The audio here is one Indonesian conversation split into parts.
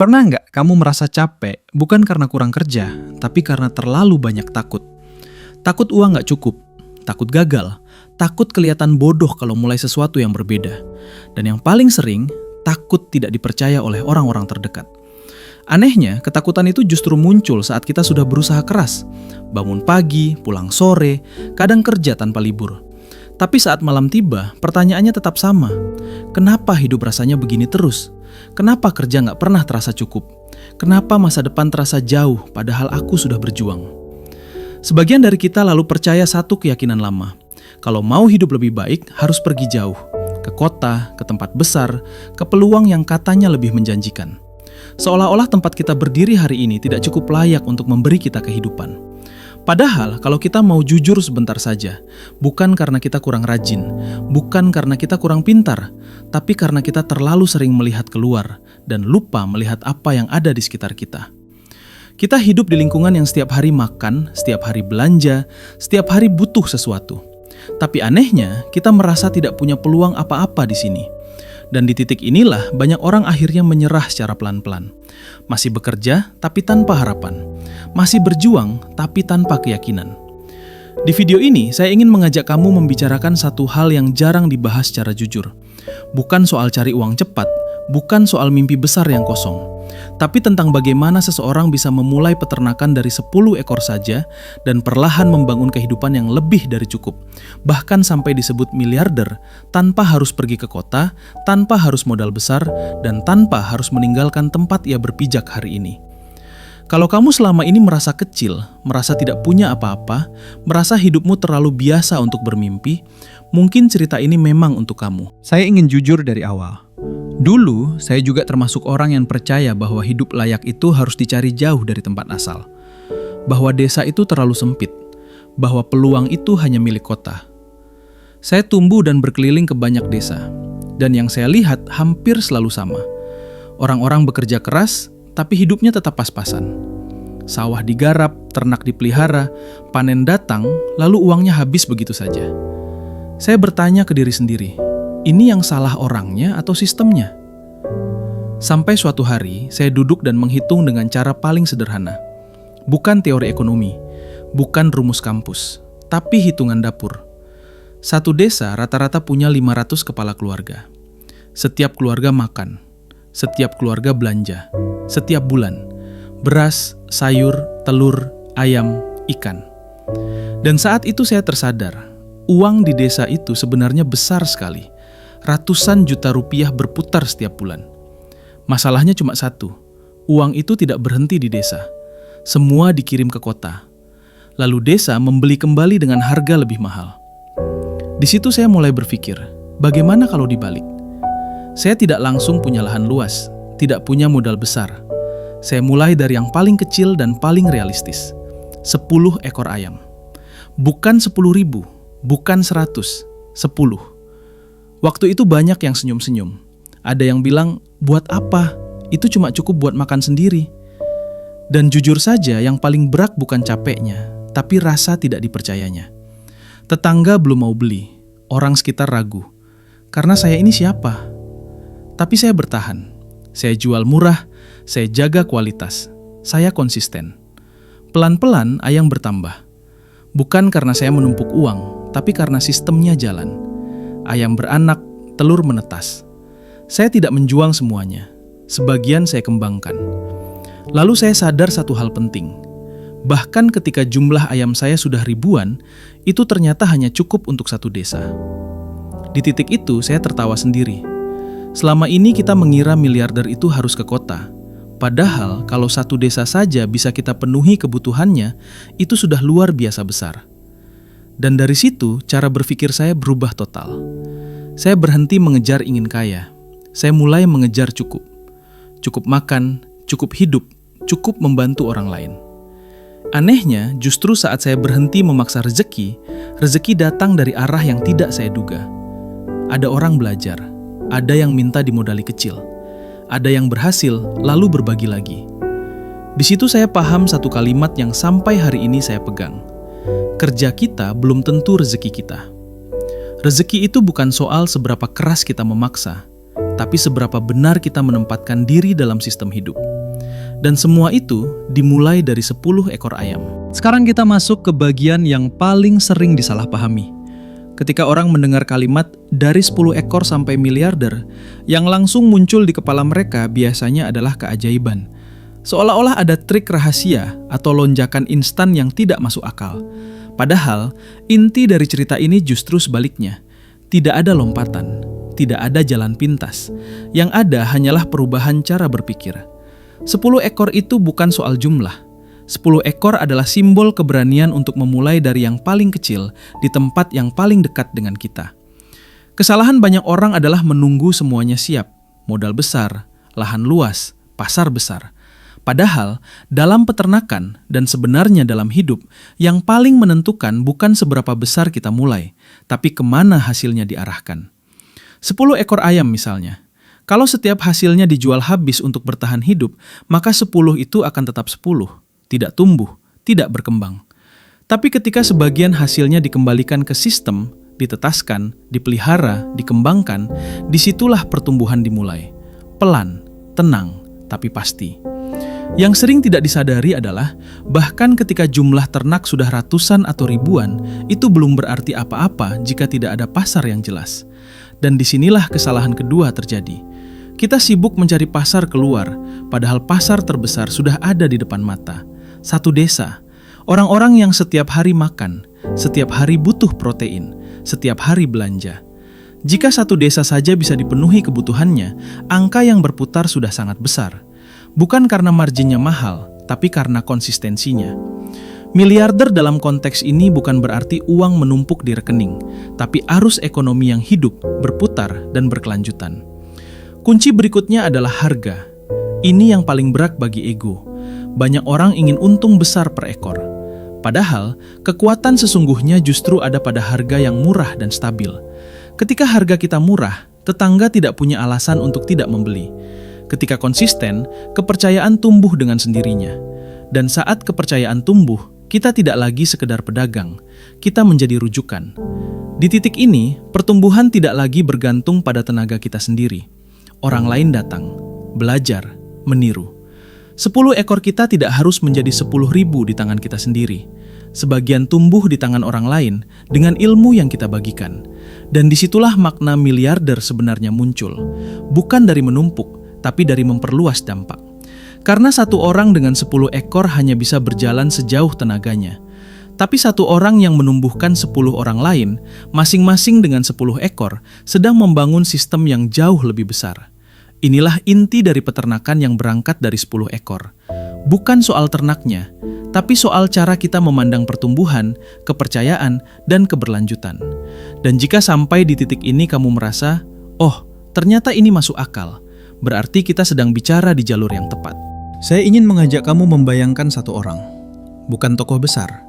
Pernah nggak kamu merasa capek bukan karena kurang kerja, tapi karena terlalu banyak takut? Takut uang nggak cukup, takut gagal, takut kelihatan bodoh kalau mulai sesuatu yang berbeda. Dan yang paling sering, takut tidak dipercaya oleh orang-orang terdekat. Anehnya, ketakutan itu justru muncul saat kita sudah berusaha keras. Bangun pagi, pulang sore, kadang kerja tanpa libur. Tapi saat malam tiba, pertanyaannya tetap sama. Kenapa hidup rasanya begini terus? Kenapa kerja nggak pernah terasa cukup? Kenapa masa depan terasa jauh padahal aku sudah berjuang? Sebagian dari kita lalu percaya satu keyakinan lama. Kalau mau hidup lebih baik, harus pergi jauh. Ke kota, ke tempat besar, ke peluang yang katanya lebih menjanjikan. Seolah-olah tempat kita berdiri hari ini tidak cukup layak untuk memberi kita kehidupan. Padahal kalau kita mau jujur sebentar saja, bukan karena kita kurang rajin, bukan karena kita kurang pintar, tapi karena kita terlalu sering melihat keluar dan lupa melihat apa yang ada di sekitar kita. Kita hidup di lingkungan yang setiap hari makan, setiap hari belanja, setiap hari butuh sesuatu. Tapi anehnya, kita merasa tidak punya peluang apa-apa di sini. Dan di titik inilah banyak orang akhirnya menyerah secara pelan-pelan. Masih bekerja tapi tanpa harapan. Masih berjuang tapi tanpa keyakinan. Di video ini saya ingin mengajak kamu membicarakan satu hal yang jarang dibahas secara jujur. Bukan soal cari uang cepat, bukan soal mimpi besar yang kosong, tapi tentang bagaimana seseorang bisa memulai peternakan dari 10 ekor saja dan perlahan membangun kehidupan yang lebih dari cukup. Bahkan sampai disebut miliarder tanpa harus pergi ke kota, tanpa harus modal besar, dan tanpa harus meninggalkan tempat ia berpijak hari ini. Kalau kamu selama ini merasa kecil, merasa tidak punya apa-apa, merasa hidupmu terlalu biasa untuk bermimpi, mungkin cerita ini memang untuk kamu. Saya ingin jujur dari awal. Dulu, saya juga termasuk orang yang percaya bahwa hidup layak itu harus dicari jauh dari tempat asal. Bahwa desa itu terlalu sempit. Bahwa peluang itu hanya milik kota. Saya tumbuh dan berkeliling ke banyak desa. Dan yang saya lihat hampir selalu sama. Orang-orang bekerja keras, tapi hidupnya tetap pas-pasan. Sawah digarap, ternak dipelihara, panen datang, lalu uangnya habis begitu saja. Saya bertanya ke diri sendiri, ini yang salah orangnya atau sistemnya? Sampai suatu hari, saya duduk dan menghitung dengan cara paling sederhana. Bukan teori ekonomi, bukan rumus kampus, tapi hitungan dapur. Satu desa rata-rata punya 500 kepala keluarga. Setiap keluarga makan, setiap keluarga belanja, setiap bulan. Beras, sayur, telur, ayam, ikan. Dan saat itu saya tersadar, uang di desa itu sebenarnya besar sekali. Ratusan juta rupiah berputar setiap bulan. Masalahnya cuma satu, uang itu tidak berhenti di desa. Semua dikirim ke kota. Lalu desa membeli kembali dengan harga lebih mahal. Di situ saya mulai berpikir, bagaimana kalau dibalik? Saya tidak langsung punya lahan luas, tidak punya modal besar. Saya mulai dari yang paling kecil dan paling realistis. 10 ekor ayam. Bukan 10.000, bukan 100, 10. Waktu itu banyak yang senyum-senyum. Ada yang bilang, buat apa? Itu cuma cukup buat makan sendiri. Dan jujur saja yang paling berat bukan capeknya, tapi rasa tidak dipercayanya. Tetangga belum mau beli, orang sekitar ragu. Karena saya ini siapa? Tapi saya bertahan. Saya jual murah, saya jaga kualitas. Saya konsisten. Pelan-pelan ayam bertambah. Bukan karena saya menumpuk uang, tapi karena sistemnya jalan. Ayam beranak, telur menetas. Saya tidak menjuang semuanya. Sebagian saya kembangkan. Lalu saya sadar satu hal penting. Bahkan ketika jumlah ayam saya sudah ribuan, itu ternyata hanya cukup untuk satu desa. Di titik itu saya tertawa sendiri. Selama ini kita mengira miliarder itu harus ke kota. Padahal kalau satu desa saja bisa kita penuhi kebutuhannya, itu sudah luar biasa besar. Dan dari situ cara berpikir saya berubah total. Saya berhenti mengejar ingin kaya. Saya mulai mengejar cukup. Cukup makan, cukup hidup, cukup membantu orang lain. Anehnya, justru saat saya berhenti memaksa rezeki, rezeki datang dari arah yang tidak saya duga. Ada orang belajar, ada yang minta dimodali kecil, ada yang berhasil lalu berbagi lagi. Di situ saya paham satu kalimat yang sampai hari ini saya pegang. Kerja kita belum tentu rezeki kita. Rezeki itu bukan soal seberapa keras kita memaksa, tapi seberapa benar kita menempatkan diri dalam sistem hidup. Dan semua itu dimulai dari 10 ekor ayam. Sekarang kita masuk ke bagian yang paling sering disalahpahami. Ketika orang mendengar kalimat dari 10 ekor sampai miliarder, yang langsung muncul di kepala mereka biasanya adalah keajaiban. Seolah-olah ada trik rahasia atau lonjakan instan yang tidak masuk akal. Padahal, inti dari cerita ini justru sebaliknya. Tidak ada lompatan, tidak ada jalan pintas. Yang ada hanyalah perubahan cara berpikir. 10 ekor itu bukan soal jumlah. 10 ekor adalah simbol keberanian untuk memulai dari yang paling kecil di tempat yang paling dekat dengan kita. Kesalahan banyak orang adalah menunggu semuanya siap. Modal besar, lahan luas, pasar besar. Padahal, dalam peternakan dan sebenarnya dalam hidup, yang paling menentukan bukan seberapa besar kita mulai, tapi kemana hasilnya diarahkan. 10 ekor ayam misalnya. Kalau setiap hasilnya dijual habis untuk bertahan hidup, maka 10 itu akan tetap 10, tidak tumbuh, tidak berkembang. Tapi ketika sebagian hasilnya dikembalikan ke sistem, ditetaskan, dipelihara, dikembangkan, disitulah pertumbuhan dimulai. Pelan, tenang, tapi pasti. Yang sering tidak disadari adalah, bahkan ketika jumlah ternak sudah ratusan atau ribuan, itu belum berarti apa-apa jika tidak ada pasar yang jelas. Dan disinilah kesalahan kedua terjadi. Kita sibuk mencari pasar keluar, padahal pasar terbesar sudah ada di depan mata. Satu desa, orang-orang yang setiap hari makan, setiap hari butuh protein, setiap hari belanja. Jika satu desa saja bisa dipenuhi kebutuhannya, angka yang berputar sudah sangat besar. Bukan karena marginnya mahal, tapi karena konsistensinya. Miliarder dalam konteks ini bukan berarti uang menumpuk di rekening, tapi arus ekonomi yang hidup, berputar, dan berkelanjutan. Kunci berikutnya adalah harga. Ini yang paling berat bagi ego. Banyak orang ingin untung besar per ekor. Padahal, kekuatan sesungguhnya justru ada pada harga yang murah dan stabil. Ketika harga kita murah, tetangga tidak punya alasan untuk tidak membeli. Ketika konsisten, kepercayaan tumbuh dengan sendirinya. Dan saat kepercayaan tumbuh, kita tidak lagi sekedar pedagang, kita menjadi rujukan. Di titik ini, pertumbuhan tidak lagi bergantung pada tenaga kita sendiri. Orang lain datang, belajar, meniru. 10 ekor kita tidak harus menjadi 10.000 di tangan kita sendiri. Sebagian tumbuh di tangan orang lain dengan ilmu yang kita bagikan. Dan disitulah makna miliarder sebenarnya muncul. Bukan dari menumpuk, tapi dari memperluas dampak. Karena satu orang dengan 10 ekor hanya bisa berjalan sejauh tenaganya. Tapi satu orang yang menumbuhkan 10 orang lain, masing-masing dengan 10 ekor, sedang membangun sistem yang jauh lebih besar. Inilah inti dari peternakan yang berangkat dari 10 ekor. Bukan soal ternaknya, tapi soal cara kita memandang pertumbuhan, kepercayaan, dan keberlanjutan. Dan jika sampai di titik ini kamu merasa, oh, ternyata ini masuk akal, berarti kita sedang bicara di jalur yang tepat. Saya ingin mengajak kamu membayangkan satu orang. Bukan tokoh besar,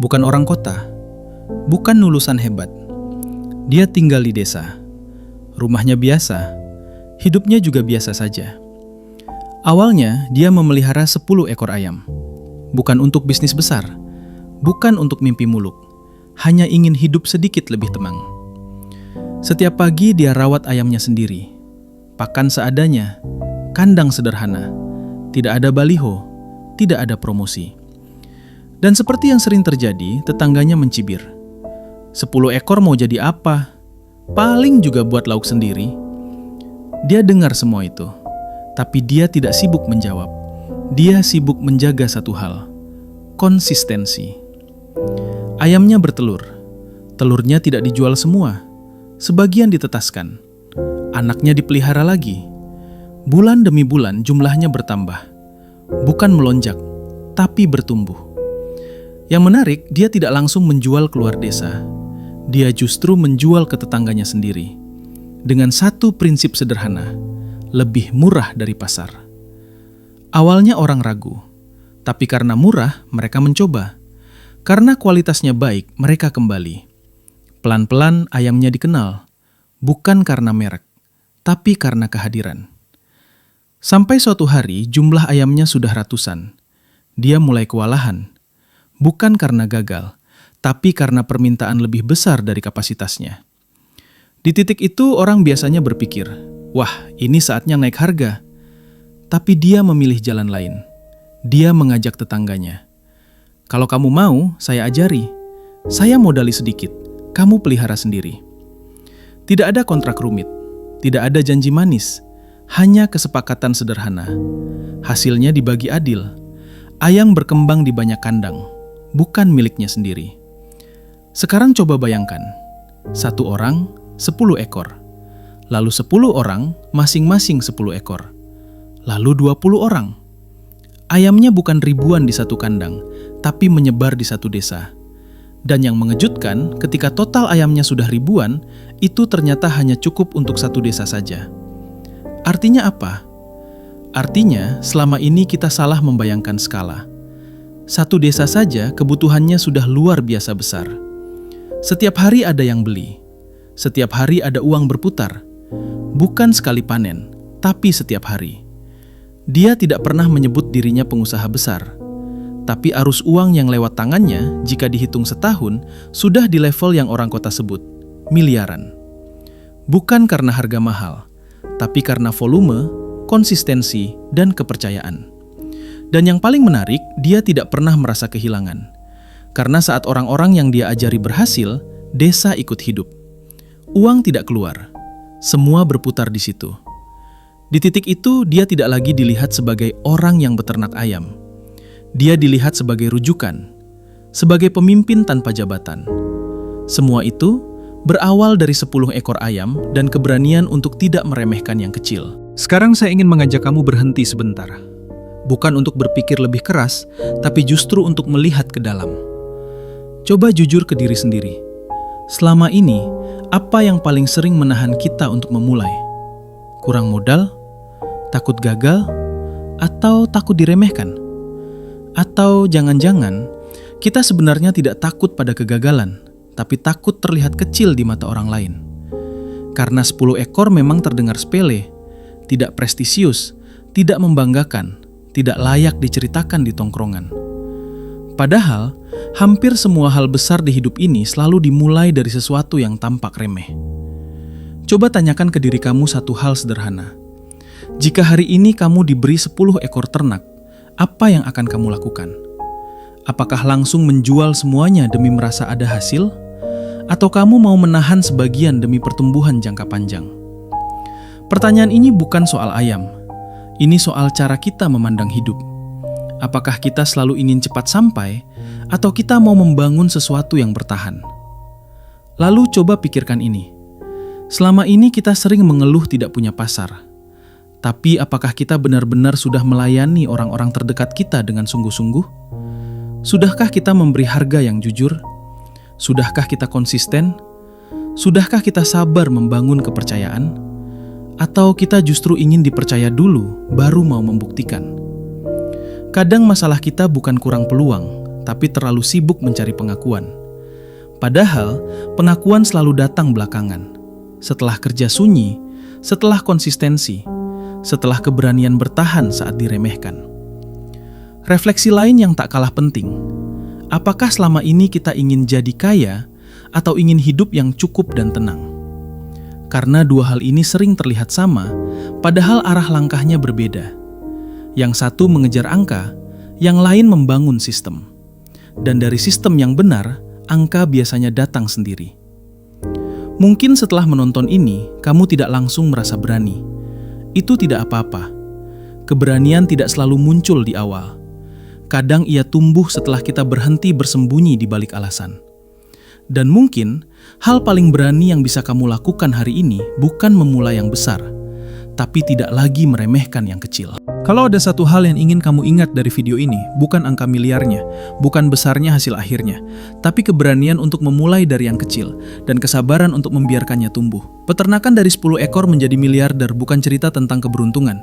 bukan orang kota, bukan lulusan hebat. Dia tinggal di desa. Rumahnya biasa, hidupnya juga biasa saja. Awalnya, dia memelihara 10 ekor ayam. Bukan untuk bisnis besar, bukan untuk mimpi muluk, hanya ingin hidup sedikit lebih tenang. Setiap pagi dia rawat ayamnya sendiri. Pakan seadanya, kandang sederhana, tidak ada baliho, tidak ada promosi. Dan seperti yang sering terjadi, tetangganya mencibir. 10 ekor mau jadi apa? Paling juga buat lauk sendiri. Dia dengar semua itu, tapi dia tidak sibuk menjawab. Dia sibuk menjaga satu hal, konsistensi. Ayamnya bertelur. Telurnya tidak dijual semua, sebagian ditetaskan. Anaknya dipelihara lagi. Bulan demi bulan jumlahnya bertambah. Bukan melonjak, tapi bertumbuh. Yang menarik, dia tidak langsung menjual keluar desa. Dia justru menjual ke tetangganya sendiri. Dengan satu prinsip sederhana, lebih murah dari pasar. Awalnya orang ragu, tapi karena murah, mereka mencoba. Karena kualitasnya baik, mereka kembali. Pelan-pelan ayamnya dikenal, bukan karena merek, tapi karena kehadiran. Sampai suatu hari jumlah ayamnya sudah ratusan. Dia mulai kewalahan, bukan karena gagal, tapi karena permintaan lebih besar dari kapasitasnya. Di titik itu orang biasanya berpikir, wah ini saatnya naik harga. Tapi dia memilih jalan lain. Dia mengajak tetangganya. Kalau kamu mau, saya ajari. Saya modali sedikit, kamu pelihara sendiri. Tidak ada kontrak rumit, tidak ada janji manis, hanya kesepakatan sederhana. Hasilnya dibagi adil. Ayam berkembang di banyak kandang, bukan miliknya sendiri. Sekarang coba bayangkan, 1 orang, 10 ekor. Lalu 10 orang, masing-masing 10 ekor. Lalu 20 orang. Ayamnya bukan ribuan di satu kandang, tapi menyebar di satu desa. Dan yang mengejutkan, ketika total ayamnya sudah ribuan, itu ternyata hanya cukup untuk satu desa saja. Artinya apa? Artinya, selama ini kita salah membayangkan skala. Satu desa saja kebutuhannya sudah luar biasa besar. Setiap hari ada yang beli. Setiap hari ada uang berputar. Bukan sekali panen, tapi setiap hari. Dia tidak pernah menyebut dirinya pengusaha besar. Tapi arus uang yang lewat tangannya, jika dihitung setahun, sudah di level yang orang kota sebut, miliaran. Bukan karena harga mahal, tapi karena volume, konsistensi, dan kepercayaan. Dan yang paling menarik, dia tidak pernah merasa kehilangan. Karena saat orang-orang yang dia ajari berhasil, desa ikut hidup. Uang tidak keluar, semua berputar di situ. Di titik itu, dia tidak lagi dilihat sebagai orang yang beternak ayam. Dia dilihat sebagai rujukan, sebagai pemimpin tanpa jabatan. Semua itu berawal dari 10 ekor ayam dan keberanian untuk tidak meremehkan yang kecil. Sekarang saya ingin mengajak kamu berhenti sebentar. Bukan untuk berpikir lebih keras, tapi justru untuk melihat ke dalam. Coba jujur ke diri sendiri. Selama ini, apa yang paling sering menahan kita untuk memulai? Kurang modal? Takut gagal? Atau takut diremehkan? Atau jangan-jangan kita sebenarnya tidak takut pada kegagalan, tapi takut terlihat kecil di mata orang lain. Karena 10 ekor memang terdengar sepele, tidak prestisius, tidak membanggakan, tidak layak diceritakan di tongkrongan. Padahal, hampir semua hal besar di hidup ini selalu dimulai dari sesuatu yang tampak remeh. Coba tanyakan ke diri kamu satu hal sederhana. Jika hari ini kamu diberi 10 ekor ternak, apa yang akan kamu lakukan? Apakah langsung menjual semuanya demi merasa ada hasil? Atau kamu mau menahan sebagian demi pertumbuhan jangka panjang? Pertanyaan ini bukan soal ayam. Ini soal cara kita memandang hidup. Apakah kita selalu ingin cepat sampai, atau kita mau membangun sesuatu yang bertahan? Lalu coba pikirkan ini. Selama ini kita sering mengeluh tidak punya pasar. Tapi apakah kita benar-benar sudah melayani orang-orang terdekat kita dengan sungguh-sungguh? Sudahkah kita memberi harga yang jujur? Sudahkah kita konsisten? Sudahkah kita sabar membangun kepercayaan? Atau kita justru ingin dipercaya dulu, baru mau membuktikan? Kadang masalah kita bukan kurang peluang, tapi terlalu sibuk mencari pengakuan. Padahal, pengakuan selalu datang belakangan. Setelah kerja sunyi, setelah konsistensi, setelah keberanian bertahan saat diremehkan. Refleksi lain yang tak kalah penting. Apakah selama ini kita ingin jadi kaya atau ingin hidup yang cukup dan tenang? Karena dua hal ini sering terlihat sama, padahal arah langkahnya berbeda. Yang satu mengejar angka, yang lain membangun sistem. Dan dari sistem yang benar, angka biasanya datang sendiri. Mungkin setelah menonton ini, kamu tidak langsung merasa berani. Itu tidak apa-apa. Keberanian tidak selalu muncul di awal. Kadang ia tumbuh setelah kita berhenti bersembunyi di balik alasan. Dan mungkin, hal paling berani yang bisa kamu lakukan hari ini bukan memulai yang besar, tapi tidak lagi meremehkan yang kecil. Kalau ada satu hal yang ingin kamu ingat dari video ini, bukan angka miliarnya, bukan besarnya hasil akhirnya, tapi keberanian untuk memulai dari yang kecil, dan kesabaran untuk membiarkannya tumbuh. Peternakan dari 10 ekor menjadi miliarder bukan cerita tentang keberuntungan.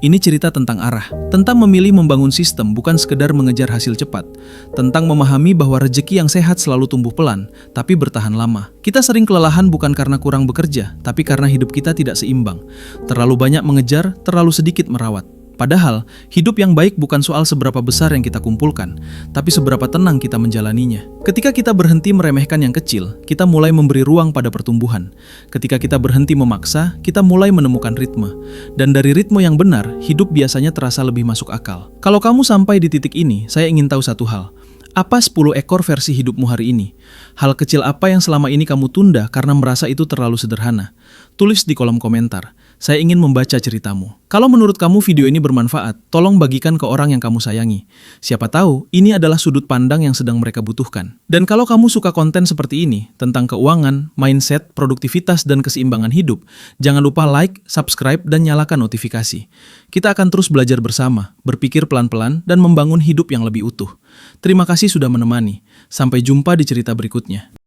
Ini cerita tentang arah, tentang memilih membangun sistem, bukan sekedar mengejar hasil cepat, tentang memahami bahwa rezeki yang sehat selalu tumbuh pelan, tapi bertahan lama. Kita sering kelelahan bukan karena kurang bekerja, tapi karena hidup kita tidak seimbang. Terlalu banyak mengejar, terlalu sedikit merawat. Padahal, hidup yang baik bukan soal seberapa besar yang kita kumpulkan, tapi seberapa tenang kita menjalaninya. Ketika kita berhenti meremehkan yang kecil, kita mulai memberi ruang pada pertumbuhan. Ketika kita berhenti memaksa, kita mulai menemukan ritme. Dan dari ritme yang benar, hidup biasanya terasa lebih masuk akal. Kalau kamu sampai di titik ini, saya ingin tahu satu hal. Apa 10 ekor versi hidupmu hari ini? Hal kecil apa yang selama ini kamu tunda karena merasa itu terlalu sederhana? Tulis di kolom komentar. Saya ingin membaca ceritamu. Kalau menurut kamu video ini bermanfaat, tolong bagikan ke orang yang kamu sayangi. Siapa tahu, ini adalah sudut pandang yang sedang mereka butuhkan. Dan kalau kamu suka konten seperti ini, tentang keuangan, mindset, produktivitas, dan keseimbangan hidup, jangan lupa like, subscribe, dan nyalakan notifikasi. Kita akan terus belajar bersama, berpikir pelan-pelan, dan membangun hidup yang lebih utuh. Terima kasih sudah menemani. Sampai jumpa di cerita berikutnya.